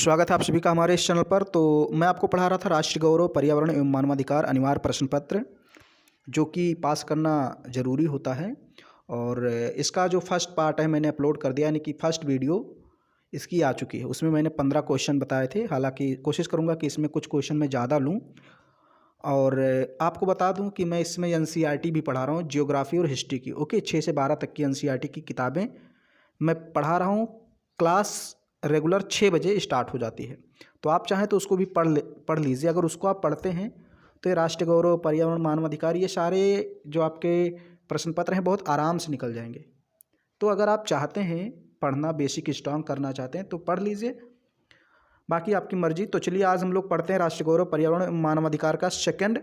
स्वागत है आप सभी का हमारे इस चैनल पर। तो मैं आपको पढ़ा रहा था राष्ट्रीय गौरव पर्यावरण एवं मानवाधिकार अनिवार्य प्रश्न पत्र, जो कि पास करना ज़रूरी होता है। और इसका जो फर्स्ट पार्ट है मैंने अपलोड कर दिया, यानी कि फर्स्ट वीडियो इसकी आ चुकी है। उसमें मैंने 15 क्वेश्चन बताए थे। हालांकि कोशिश करूंगा कि इसमें कुछ क्वेश्चन मैं ज़्यादा लूँ। और आपको बता दूं कि मैं इसमें एनसीईआरटी भी पढ़ा रहा हूँ, जियोग्राफी और हिस्ट्री की। ओके, 6 से 12 तक की एनसीईआरटी की किताबें मैं पढ़ा रहा हूँ। क्लास रेगुलर 6 बजे स्टार्ट हो जाती है, तो आप चाहें तो उसको भी पढ़ लीजिए। अगर उसको आप पढ़ते हैं तो ये राष्ट्रीय गौरव, पर्यावरण, मानवाधिकार, ये सारे जो आपके प्रश्न पत्र हैं बहुत आराम से निकल जाएंगे। तो अगर आप चाहते हैं पढ़ना, बेसिक स्ट्रॉन्ग करना चाहते हैं तो पढ़ लीजिए, बाकी आपकी मर्जी। तो चलिए आज हम लोग पढ़ते हैं राष्ट्रीय गौरव, पर्यावरण एवं मानवाधिकार का सेकंड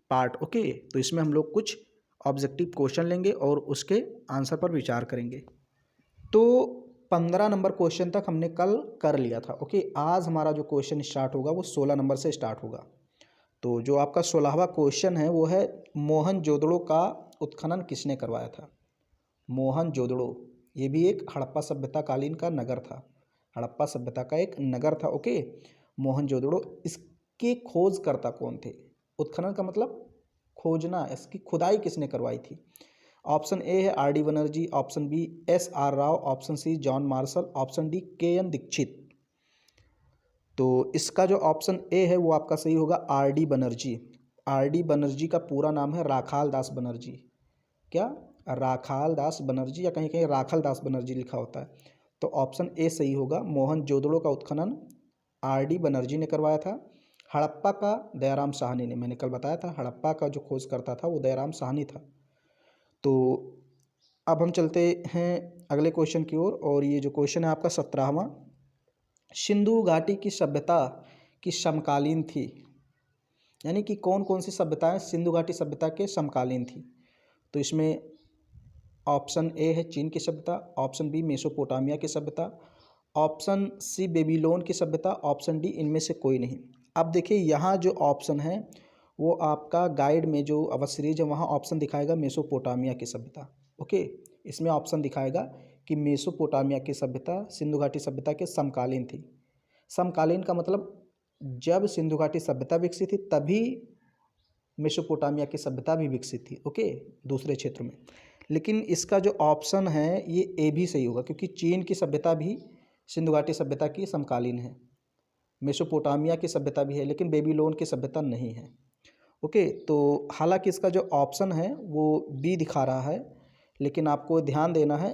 पार्ट। ओके, तो इसमें हम लोग कुछ ऑब्जेक्टिव क्वेश्चन लेंगे और उसके आंसर पर विचार करेंगे। तो 15 नंबर क्वेश्चन तक हमने कल कर लिया था। ओके, आज हमारा जो क्वेश्चन स्टार्ट होगा वो 16 नंबर से स्टार्ट होगा। तो जो आपका 16वां क्वेश्चन है वो है, मोहनजोदड़ो का उत्खनन किसने करवाया था? मोहनजोदड़ो ये भी एक हड़प्पा सभ्यता कालीन का नगर था। हड़प्पा सभ्यता का एक नगर था। ओके, मोहनजोदड़ो, इसके खोजकर्ता कौन थे? उत्खनन का मतलब खोजना, इसकी खुदाई किसने करवाई थी? ऑप्शन ए है R D Banerjee, option B S R Rao, option C John Marshall, option D K N Dikshit. तो इसका जो ऑप्शन ए है वो आपका सही होगा, are D Banerjee. Are D Banerjee का पूरा नाम है राखाल दास बनर्जी। क्या? राखाल दास बनर्जी, या कहीं कहीं राखल दास बनर्जी लिखा होता है। तो ऑप्शन ए सही होगा। मोहनजोदड़ो का उत्खनन आर डी बनर्जी ने करवाया था। हड़प्पा का दयाराम साहनी ने, मैंने कल बताया था हड़प्पा का जो खोज करता था वो दयाराम साहनी था। तो अब हम चलते हैं अगले क्वेश्चन की ओर, और ये जो क्वेश्चन है आपका 17वां, सिंधु घाटी की सभ्यता की समकालीन थी, यानी कि कौन कौन सी सभ्यताएं सिंधु घाटी सभ्यता के समकालीन थी? तो इसमें ऑप्शन ए है चीन की सभ्यता, ऑप्शन बी मेसोपोटामिया की सभ्यता, ऑप्शन सी बेबीलोन की सभ्यता, ऑप्शन डी इनमें से कोई नहीं। अब देखिए यहाँ जो ऑप्शन है वो आपका गाइड में जो अवध सीरीज है वहाँ ऑप्शन दिखाएगा मेसोपोटामिया की सभ्यता। ओके, इसमें ऑप्शन दिखाएगा कि मेसोपोटामिया की सभ्यता सिंधु घाटी सभ्यता के समकालीन थी। समकालीन का मतलब जब सिंधु घाटी सभ्यता विकसित थी तभी मेसोपोटामिया की सभ्यता भी विकसित थी। ओके, दूसरे क्षेत्र में। लेकिन इसका जो ऑप्शन है ये ए भी सही होगा, क्योंकि चीन की सभ्यता भी सिंधु घाटी सभ्यता की समकालीन है। मेसोपोटामिया की सभ्यता भी है, लेकिन बेबीलोन की सभ्यता नहीं है। ओके, तो हालांकि इसका जो ऑप्शन है वो बी दिखा रहा है, लेकिन आपको ध्यान देना है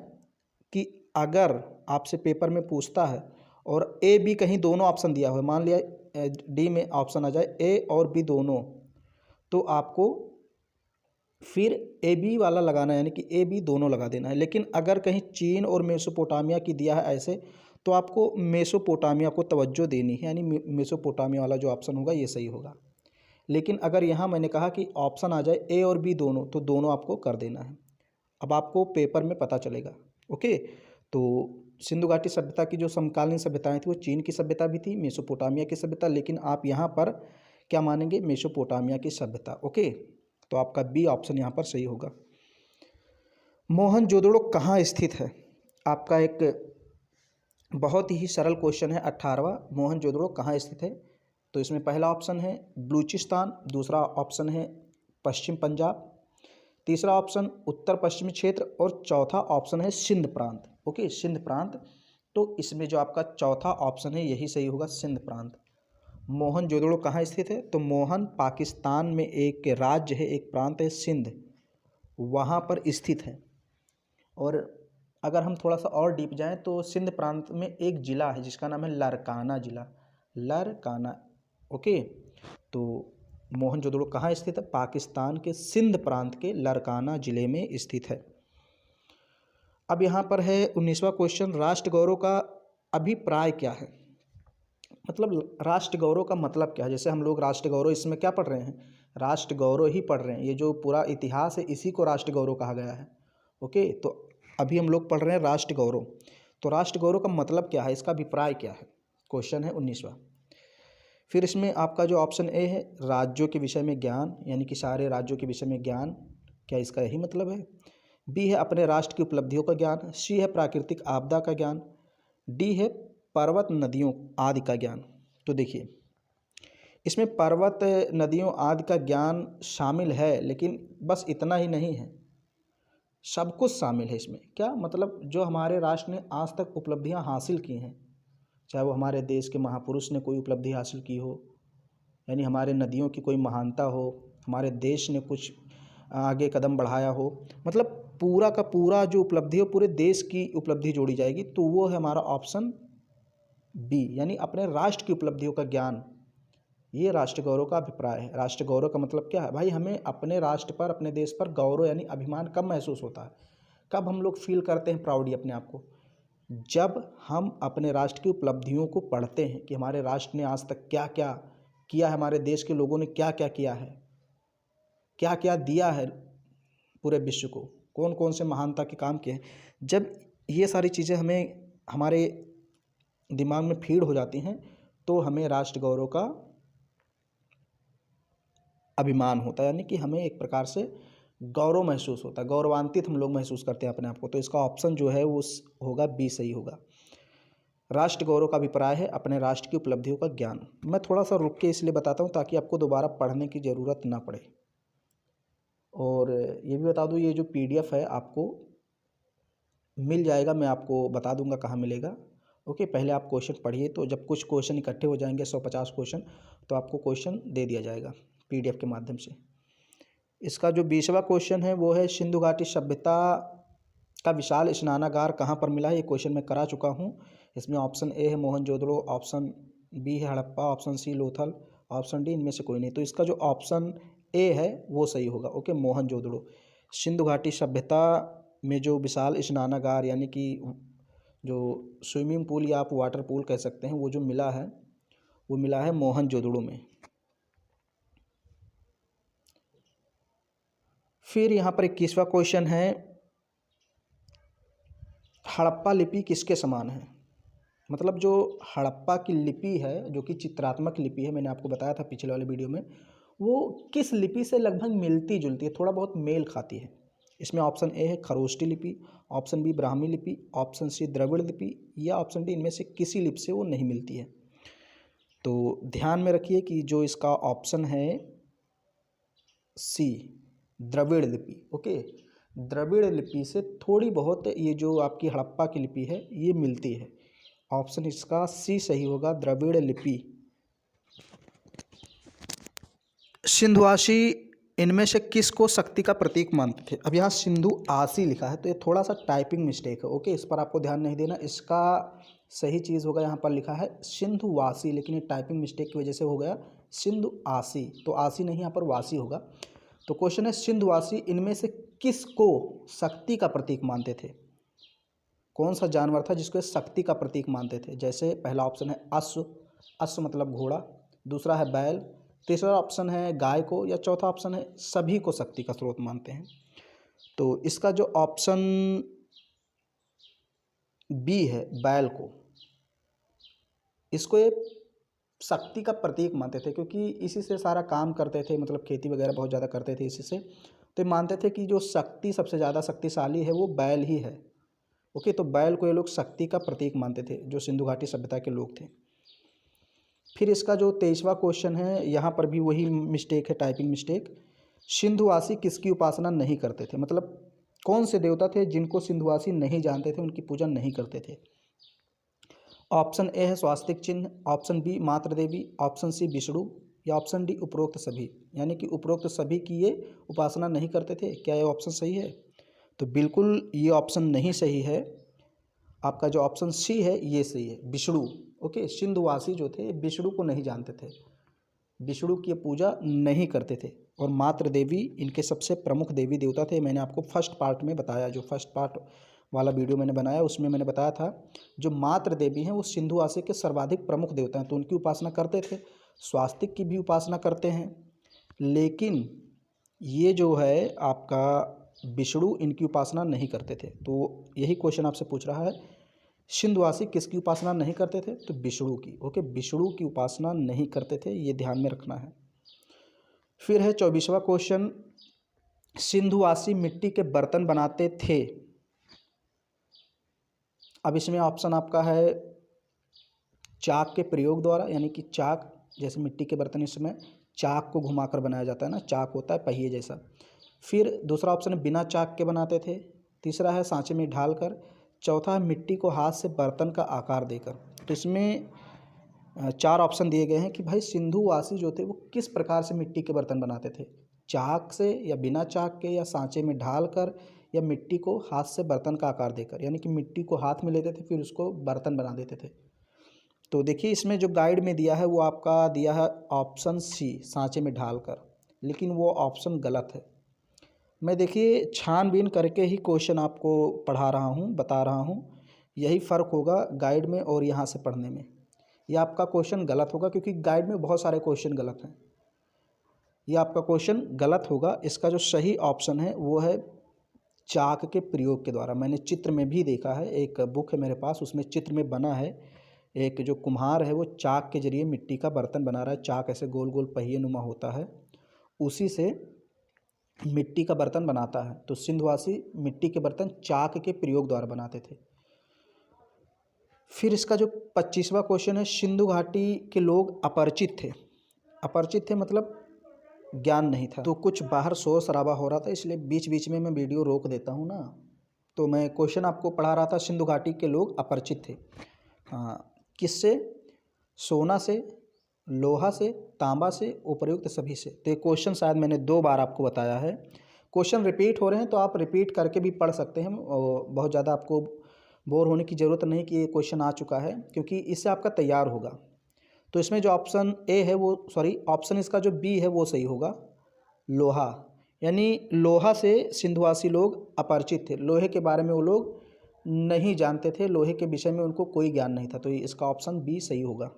कि अगर आपसे पेपर में पूछता है और ए बी कहीं दोनों ऑप्शन दिया हुआ है, मान लिया डी में ऑप्शन आ जाए ए और बी दोनों, तो आपको फिर ए बी वाला लगाना है, यानी कि ए बी दोनों लगा देना है। लेकिन अगर कहीं चीन और मेसोपोटामिया की दिया है ऐसे, तो आपको मेसोपोटामिया को तवज्जो देनी है, यानी मेसोपोटामिया वाला जो ऑप्शन होगा ये सही होगा। लेकिन अगर यहाँ मैंने कहा कि ऑप्शन आ जाए ए और बी दोनों, तो दोनों आपको कर देना है। अब आपको पेपर में पता चलेगा। ओके, तो सिंधु घाटी सभ्यता की जो समकालीन सभ्यताएं थी वो चीन की सभ्यता भी थी, मेसोपोटामिया की सभ्यता, लेकिन आप यहाँ पर क्या मानेंगे? मेसोपोटामिया की सभ्यता। ओके, तो आपका बी ऑप्शन यहाँ पर सही होगा। मोहनजोदड़ो कहाँ स्थित है? आपका एक बहुत ही सरल क्वेश्चन है 18वां, मोहनजोदड़ो कहाँ स्थित है? तो इसमें पहला ऑप्शन है बलूचिस्तान, दूसरा ऑप्शन है पश्चिम पंजाब, तीसरा ऑप्शन उत्तर पश्चिमी क्षेत्र, और चौथा ऑप्शन है सिंध प्रांत। ओके, सिंध प्रांत। तो इसमें जो आपका चौथा ऑप्शन है यही सही होगा, सिंध प्रांत। मोहनजोदड़ो कहाँ स्थित है? तो मोहन पाकिस्तान में एक राज्य है, एक प्रांत है सिंध, वहाँ पर स्थित है। और अगर हम थोड़ा सा और डीप जाएं तो सिंध प्रांत में एक ज़िला है जिसका नाम है लारकाना ज़िला, लारकाना। ओके, तो मोहनजोदड़ो कहाँ स्थित है? पाकिस्तान के सिंध प्रांत के लारकाना ज़िले में स्थित है। अब यहाँ पर है 19वां क्वेश्चन, राष्ट्र गौरव का अभिप्राय क्या है? मतलब राष्ट्र गौरव का मतलब क्या है? जैसे हम लोग राष्ट्र गौरव इसमें क्या पढ़ रहे हैं? राष्ट्र गौरव ही पढ़ रहे हैं। ये जो पूरा इतिहास है इसी को राष्ट्र गौरव कहा गया है। ओके, तो अभी हम लोग पढ़ रहे हैं राष्ट्र गौरव। तो राष्ट्र गौरव का मतलब क्या है, इसका अभिप्राय क्या है? क्वेश्चन है 19वां। फिर इसमें आपका जो ऑप्शन ए है राज्यों के विषय में ज्ञान, यानी कि सारे राज्यों के विषय में ज्ञान, क्या इसका यही मतलब है? बी है अपने राष्ट्र की उपलब्धियों का ज्ञान, सी है प्राकृतिक आपदा का ज्ञान, डी है पर्वत नदियों आदि का ज्ञान। तो देखिए, इसमें पर्वत नदियों आदि का ज्ञान शामिल है, लेकिन बस इतना ही नहीं है, सब कुछ शामिल है इसमें। क्या मतलब, जो हमारे राष्ट्र ने आज तक उपलब्धियां हासिल की हैं, चाहे वो हमारे देश के महापुरुष ने कोई उपलब्धि हासिल की हो, यानी हमारे नदियों की कोई महानता हो, हमारे देश ने कुछ आगे कदम बढ़ाया हो, मतलब पूरा का पूरा जो उपलब्धि हो पूरे देश की उपलब्धि जोड़ी जाएगी, तो वो है हमारा ऑप्शन बी, यानी अपने राष्ट्र की उपलब्धियों का ज्ञान। ये राष्ट्र गौरव का अभिप्राय है। राष्ट्र गौरव का मतलब क्या है भाई, हमें अपने राष्ट्र पर, अपने देश पर गौरव यानी अभिमान कब महसूस होता है, कब हम लोग फील करते हैं प्राउडी अपने आप को, जब हम अपने राष्ट्र की उपलब्धियों को पढ़ते हैं कि हमारे राष्ट्र ने आज तक क्या क्या किया है, हमारे देश के लोगों ने क्या क्या किया है, क्या क्या दिया है पूरे विश्व को, कौन कौन से महानता के काम किए हैं। जब ये सारी चीज़ें हमें हमारे दिमाग में फीड हो जाती हैं, तो हमें राष्ट्र गौरव का अभिमान होता है, यानी कि हमें एक प्रकार से गौरव महसूस होता है, गौरवान्वित हम लोग महसूस करते हैं अपने आप को। तो इसका ऑप्शन जो है वो होगा बी, सही होगा। राष्ट्र गौरव का अभिप्राय है अपने राष्ट्र की उपलब्धियों का ज्ञान। मैं थोड़ा सा रुक के इसलिए बताता हूँ ताकि आपको दोबारा पढ़ने की ज़रूरत ना पड़े। और ये भी बता दूँ, ये जो PDF है आपको मिल जाएगा, मैं आपको बता दूंगा कहाँ मिलेगा। ओके, पहले आप क्वेश्चन पढ़िए, तो जब कुछ क्वेश्चन इकट्ठे हो जाएंगे 150 क्वेश्चन, तो आपको क्वेश्चन दे दिया जाएगा PDF के माध्यम से। इसका जो 20वां क्वेश्चन है वो है, सिंधु घाटी सभ्यता का विशाल स्नानागार कहाँ पर मिला है। ये क्वेश्चन मैं करा चुका हूँ। इसमें ऑप्शन ए है मोहनजोदड़ो, ऑप्शन बी है Harappa, option C Lothal, option D इनमें से कोई नहीं। तो इसका जो ऑप्शन ए है वो सही होगा। ओके, मोहनजोदड़ो। सिंधु घाटी सभ्यता में जो विशाल स्नानागार यानी कि जो स्विमिंग पूल या आप वाटर पूल कह सकते हैं, वो जो मिला है वो मिला है मोहनजोदड़ो में। फिर यहाँ पर 21वां क्वेश्चन है, हड़प्पा लिपि किसके समान है। मतलब जो हड़प्पा की लिपि है, जो कि चित्रात्मक लिपि है, मैंने आपको बताया था पिछले वाले वीडियो में, वो किस लिपि से लगभग मिलती जुलती है, थोड़ा बहुत मेल खाती है। इसमें ऑप्शन ए है खरोष्टी लिपि, ऑप्शन बी ब्राह्मी लिपि, ऑप्शन सी द्रविड़ लिपि, या ऑप्शन डी इनमें से किसी लिपि से वो नहीं मिलती है। तो ध्यान में रखिए कि जो इसका ऑप्शन है सी, द्रविड़ लिपि। ओके, द्रविड़ लिपि से थोड़ी बहुत ये जो आपकी हड़प्पा की लिपि है ये मिलती है। ऑप्शन इसका सी सही होगा, द्रविड़ लिपि। सिंधुआसी इनमें से किसको शक्ति का प्रतीक मानते थे। अब यहाँ सिंधु आसी लिखा है, तो ये थोड़ा सा टाइपिंग मिस्टेक है। ओके, इस पर आपको ध्यान नहीं देना। इसका सही चीज़ होगा, यहाँ पर लिखा है सिंधुवासी, लेकिन ये टाइपिंग मिस्टेक की वजह से हो गया सिंधु आसी। तो आसी नहीं, यहाँ पर वासी होगा। तो क्वेश्चन है, सिंधुवासी इनमें से किसको शक्ति का प्रतीक मानते थे। कौन सा जानवर था जिसको शक्ति का प्रतीक मानते थे। जैसे पहला ऑप्शन है अश्व, अश्व मतलब घोड़ा, दूसरा है बैल, तीसरा ऑप्शन है गाय को, या चौथा ऑप्शन है सभी को शक्ति का स्रोत मानते हैं। तो इसका जो ऑप्शन बी है बैल को, इसको ये शक्ति का प्रतीक मानते थे, क्योंकि इसी से सारा काम करते थे, मतलब खेती वगैरह बहुत ज़्यादा करते थे इसी से। तो मानते थे कि जो शक्ति सबसे ज़्यादा शक्तिशाली है वो बैल ही है। ओके, तो बैल को ये लोग शक्ति का प्रतीक मानते थे, जो सिंधु घाटी सभ्यता के लोग थे। फिर इसका जो 23वां क्वेश्चन है, यहाँ पर भी वही मिस्टेक है, टाइपिंग मिस्टेक। सिंधुवासी किसकी उपासना नहीं करते थे, मतलब कौन से देवता थे जिनको सिंधुवासी नहीं जानते थे, उनकी पूजा नहीं करते थे। ऑप्शन ए है स्वास्तिक चिन्ह, ऑप्शन बी मातृ देवी, ऑप्शन सी विष्णु, या ऑप्शन डी उपरोक्त सभी, यानी कि उपरोक्त सभी की ये उपासना नहीं करते थे। क्या ये ऑप्शन सही है। तो बिल्कुल ये ऑप्शन नहीं सही है। आपका जो ऑप्शन सी है ये सही है, विष्णु। ओके, सिंधुवासी जो थे विष्णु को नहीं जानते थे, विष्णु की पूजा नहीं करते थे। और मातृ देवी इनके सबसे प्रमुख देवी देवता थे। मैंने आपको फर्स्ट पार्ट में बताया, जो फर्स्ट पार्ट वाला वीडियो मैंने बनाया उसमें मैंने बताया था, जो मातृ देवी हैं वो सिंधुवासी के सर्वाधिक प्रमुख देवता हैं, तो उनकी उपासना करते थे। स्वास्तिक की भी उपासना करते हैं, लेकिन ये जो है आपका विष्णु, इनकी उपासना नहीं करते थे। तो यही क्वेश्चन आपसे पूछ रहा है, सिंधुवासी किसकी उपासना नहीं करते थे, तो विष्णु की। ओके, विष्णु की उपासना नहीं करते थे, ये ध्यान में रखना है। फिर है 24वां क्वेश्चन, सिंधुवासी मिट्टी के बर्तन बनाते थे। अब इसमें ऑप्शन आपका है चाक के प्रयोग द्वारा, यानी कि चाक जैसे मिट्टी के बर्तन इसमें चाक को घुमाकर बनाया जाता है ना, चाक होता है पहिए जैसा। फिर दूसरा ऑप्शन है बिना चाक के बनाते थे। तीसरा है सांचे में ढालकर। चौथा है मिट्टी को हाथ से बर्तन का आकार देकर। तो इसमें 4 ऑप्शन दिए गए हैं कि भाई सिंधुवासी जो थे वो किस प्रकार से मिट्टी के बर्तन बनाते थे, चाक से या बिना चाक के या सांचे में ढालकर या मिट्टी को हाथ से बर्तन का आकार देकर, यानी कि मिट्टी को हाथ में लेते थे फिर उसको बर्तन बना देते थे। तो देखिए इसमें जो गाइड में दिया है वो आपका दिया है ऑप्शन सी, सांचे में ढालकर, लेकिन वो ऑप्शन गलत है। मैं देखिए छानबीन करके ही क्वेश्चन आपको पढ़ा रहा हूँ, बता रहा हूँ। यही फ़र्क होगा गाइड में और यहाँ से पढ़ने में। यह आपका क्वेश्चन गलत होगा क्योंकि गाइड में बहुत सारे क्वेश्चन गलत हैं। यह आपका क्वेश्चन गलत होगा। इसका जो सही ऑप्शन है वो है चाक के प्रयोग के द्वारा। मैंने चित्र में भी देखा है, एक बुक है मेरे पास, उसमें चित्र में बना है एक जो कुम्हार है वो चाक के जरिए मिट्टी का बर्तन बना रहा है। चाक ऐसे गोल गोल पहिए नुमा होता है, उसी से मिट्टी का बर्तन बनाता है। तो सिंधुवासी मिट्टी के बर्तन चाक के प्रयोग द्वारा बनाते थे। फिर इसका जो 25वां क्वेश्चन है, सिंधु घाटी के लोग अपरिचित थे। अपरिचित थे मतलब ज्ञान नहीं था। तो कुछ बाहर शोर शराबा हो रहा था, इसलिए बीच बीच में मैं वीडियो रोक देता हूँ ना। तो मैं क्वेश्चन आपको पढ़ा रहा था, सिंधु घाटी के लोग अपरिचित थे। हाँ, किससे? सोना से, लोहा से, तांबा से, उपर्युक्त सभी से। तो ये क्वेश्चन शायद मैंने 2 बार आपको बताया है। क्वेश्चन रिपीट हो रहे हैं तो आप रिपीट करके भी पढ़ सकते हैं और बहुत ज़्यादा आपको बोर होने की ज़रूरत नहीं कि ये क्वेश्चन आ चुका है, क्योंकि इससे आपका तैयार होगा। तो इसमें जो ऑप्शन ए है वो ऑप्शन इसका जो बी है वो सही होगा, लोहा। यानी लोहा से सिंधुवासी लोग अपरिचित थे, लोहे के बारे में वो लोग नहीं जानते थे, लोहे के विषय में उनको कोई ज्ञान नहीं था। तो इसका ऑप्शन बी सही होगा।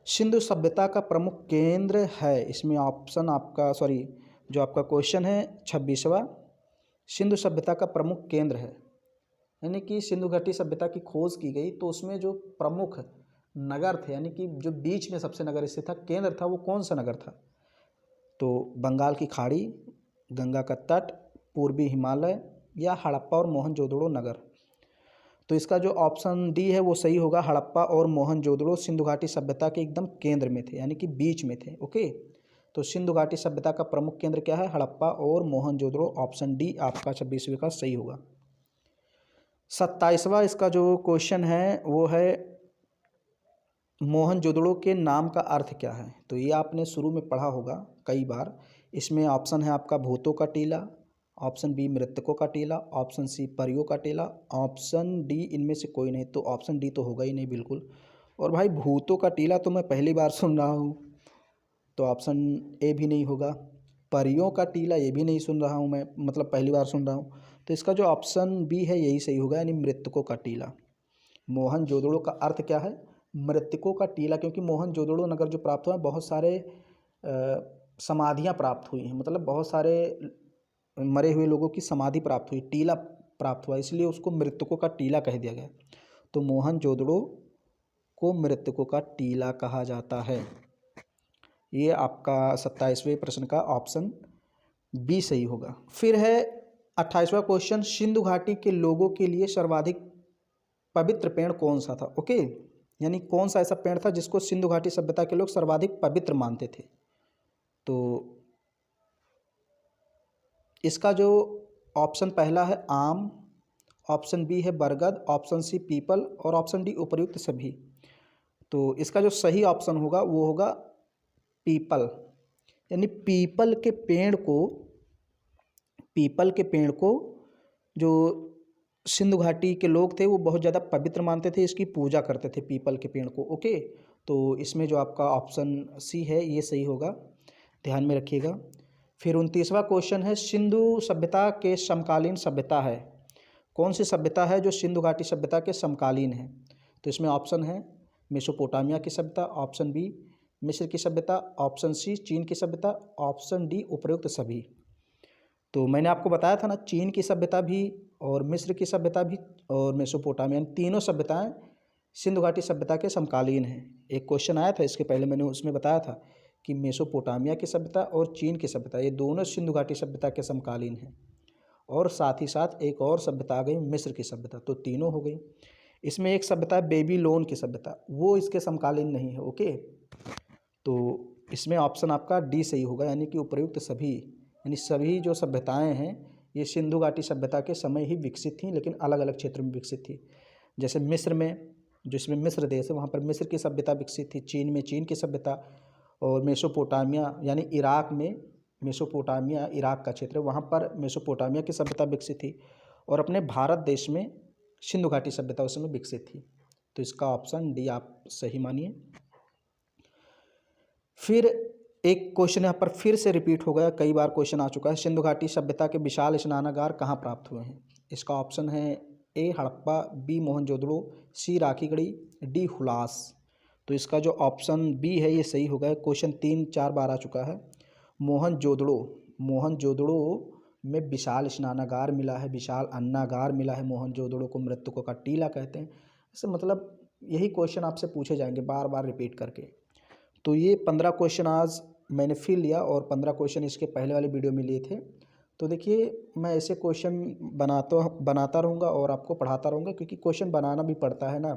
सिंधु सभ्यता का प्रमुख केंद्र है, इसमें ऑप्शन आपका जो आपका क्वेश्चन है 26वां, सिंधु सभ्यता का प्रमुख केंद्र है। यानी कि सिंधु घाटी सभ्यता की खोज की गई तो उसमें जो प्रमुख नगर थे, यानी कि जो बीच में सबसे नगर स्थित था, केंद्र था, वो कौन सा नगर था? तो बंगाल की खाड़ी, गंगा का तट, पूर्वी हिमालय या हड़प्पा और मोहनजोदड़ो नगर। तो इसका जो ऑप्शन डी है वो सही होगा, हड़प्पा और मोहनजोदड़ो सिंधु घाटी सभ्यता के एकदम केंद्र में थे, यानी कि बीच में थे। ओके, तो सिंधु घाटी सभ्यता का प्रमुख केंद्र क्या है? हड़प्पा और मोहनजोदड़ो। ऑप्शन डी आपका 26वें का सही होगा। 27वां इसका जो क्वेश्चन है वो है मोहनजोदड़ो के नाम का अर्थ क्या है? तो ये आपने शुरू में पढ़ा होगा कई बार। इसमें ऑप्शन है आपका भूतों का टीला, ऑप्शन बी मृतकों का टीला, ऑप्शन सी परियों का टीला, ऑप्शन डी इनमें से कोई नहीं। तो ऑप्शन डी तो होगा ही नहीं बिल्कुल। और भाई भूतों का टीला तो मैं पहली बार सुन रहा हूँ, तो ऑप्शन ए भी नहीं होगा। परियों का टीला ये भी नहीं सुन रहा हूँ मैं, मतलब पहली बार सुन रहा हूँ। तो इसका जो ऑप्शन बी है यही सही होगा, यानी मृतकों का टीला। मोहनजोदड़ो का अर्थ क्या है? मृतकों का टीला, क्योंकि मोहनजोदड़ो नगर जो प्राप्त हुआ, बहुत सारे समाधियाँ प्राप्त हुई हैं, मतलब बहुत सारे मरे हुए लोगों की समाधि प्राप्त हुई, टीला प्राप्त हुआ, इसलिए उसको मृतकों का टीला कह दिया गया। तो मोहनजोदड़ो को मृतकों का टीला कहा जाता है। ये आपका 27वें प्रश्न का ऑप्शन बी सही होगा। फिर है 28वां क्वेश्चन, सिंधु घाटी के लोगों के लिए सर्वाधिक पवित्र पेड़ कौन सा था? ओके, यानी कौन सा ऐसा पेड़ था जिसको सिंधु घाटी सभ्यता के लोग सर्वाधिक पवित्र मानते थे? तो इसका जो ऑप्शन पहला है आम, ऑप्शन बी है बरगद, ऑप्शन सी पीपल और ऑप्शन डी उपर्युक्त सभी। तो इसका जो सही ऑप्शन होगा वो होगा पीपल। यानी पीपल के पेड़ को जो सिंधु घाटी के लोग थे वो बहुत ज़्यादा पवित्र मानते थे, इसकी पूजा करते थे पीपल के पेड़ को। ओके, तो इसमें जो आपका ऑप्शन सी है ये सही होगा, ध्यान में रखिएगा। फिर 29वां क्वेश्चन है, सिंधु सभ्यता के समकालीन सभ्यता है। कौन सी सभ्यता है जो सिंधु घाटी सभ्यता के समकालीन है? तो इसमें ऑप्शन है मेसोपोटामिया की सभ्यता, ऑप्शन बी मिस्र की सभ्यता, ऑप्शन सी चीन की सभ्यता, ऑप्शन डी उपर्युक्त सभी। तो मैंने आपको बताया था ना, चीन की सभ्यता भी और मिस्र की सभ्यता भी और मेसोपोटामिया, तीनों सभ्यताएं सिंधु घाटी सभ्यता के समकालीन हैं। एक क्वेश्चन आया था इसके पहले, मैंने उसमें बताया था कि मेसोपोटामिया की सभ्यता और चीन की सभ्यता ये दोनों सिंधु घाटी सभ्यता के समकालीन हैं। और साथ ही साथ एक और सभ्यता आ गई मिस्र की सभ्यता, तो तीनों हो गई। इसमें एक सभ्यता है बेबीलोन की सभ्यता, वो इसके समकालीन नहीं है। ओके, तो इसमें ऑप्शन आपका डी सही होगा, यानी कि उपर्युक्त सभी, यानी सभी जो सभ्यताएं हैं ये सिंधु घाटी सभ्यता के समय ही विकसित थी, लेकिन अलग अलग क्षेत्रों में विकसित थी। जैसे मिस्र में, जो इसमें मिस्र देश है, वहाँ पर मिस्र की सभ्यता विकसित थी। चीन में चीन की सभ्यता, और मेसोपोटामिया यानी इराक में, मेसोपोटामिया इराक का क्षेत्र है, वहाँ पर मेसोपोटामिया की सभ्यता विकसित थी। और अपने भारत देश में सिंधु घाटी सभ्यता उस समय विकसित थी। तो इसका ऑप्शन डी आप सही मानिए। फिर एक क्वेश्चन यहाँ पर फिर से रिपीट हो गया, कई बार क्वेश्चन आ चुका है। सिंधु घाटी सभ्यता के विशाल स्नानागार कहाँ प्राप्त हुए हैं? इसका ऑप्शन है ए हड़प्पा, बी मोहनजोदड़ो, सी राखीगढ़ी, डी हुलास। तो इसका जो ऑप्शन बी है ये सही होगा। क्वेश्चन 3-4 बार आ चुका है। मोहनजोदड़ो, मोहनजोदड़ो में विशाल स्नानागार मिला है, विशाल अन्नागार मिला है। मोहनजोदड़ो को मृतकों का टीला कहते हैं। इससे मतलब यही क्वेश्चन आपसे पूछे जाएंगे बार बार रिपीट करके। तो ये 15 क्वेश्चन आज मैंने फिर लिया, और 15 क्वेश्चन इसके पहले वाले वीडियो में लिए थे। तो देखिए मैं ऐसे क्वेश्चन बनाता रहूँगा और आपको पढ़ाता रहूँगा, क्योंकि क्वेश्चन बनाना भी पड़ता है ना,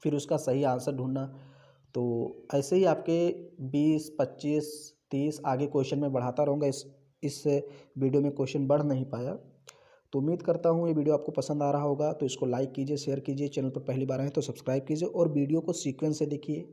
फिर उसका सही आंसर ढूंढना। तो ऐसे ही आपके 20, 25, 30 आगे क्वेश्चन में बढ़ाता रहूँगा। इस वीडियो में क्वेश्चन बढ़ नहीं पाया। तो उम्मीद करता हूँ ये वीडियो आपको पसंद आ रहा होगा। तो इसको लाइक कीजिए, शेयर कीजिए, चैनल पर पहली बार आए तो सब्सक्राइब कीजिए, और वीडियो को सीक्वेंस से देखिए।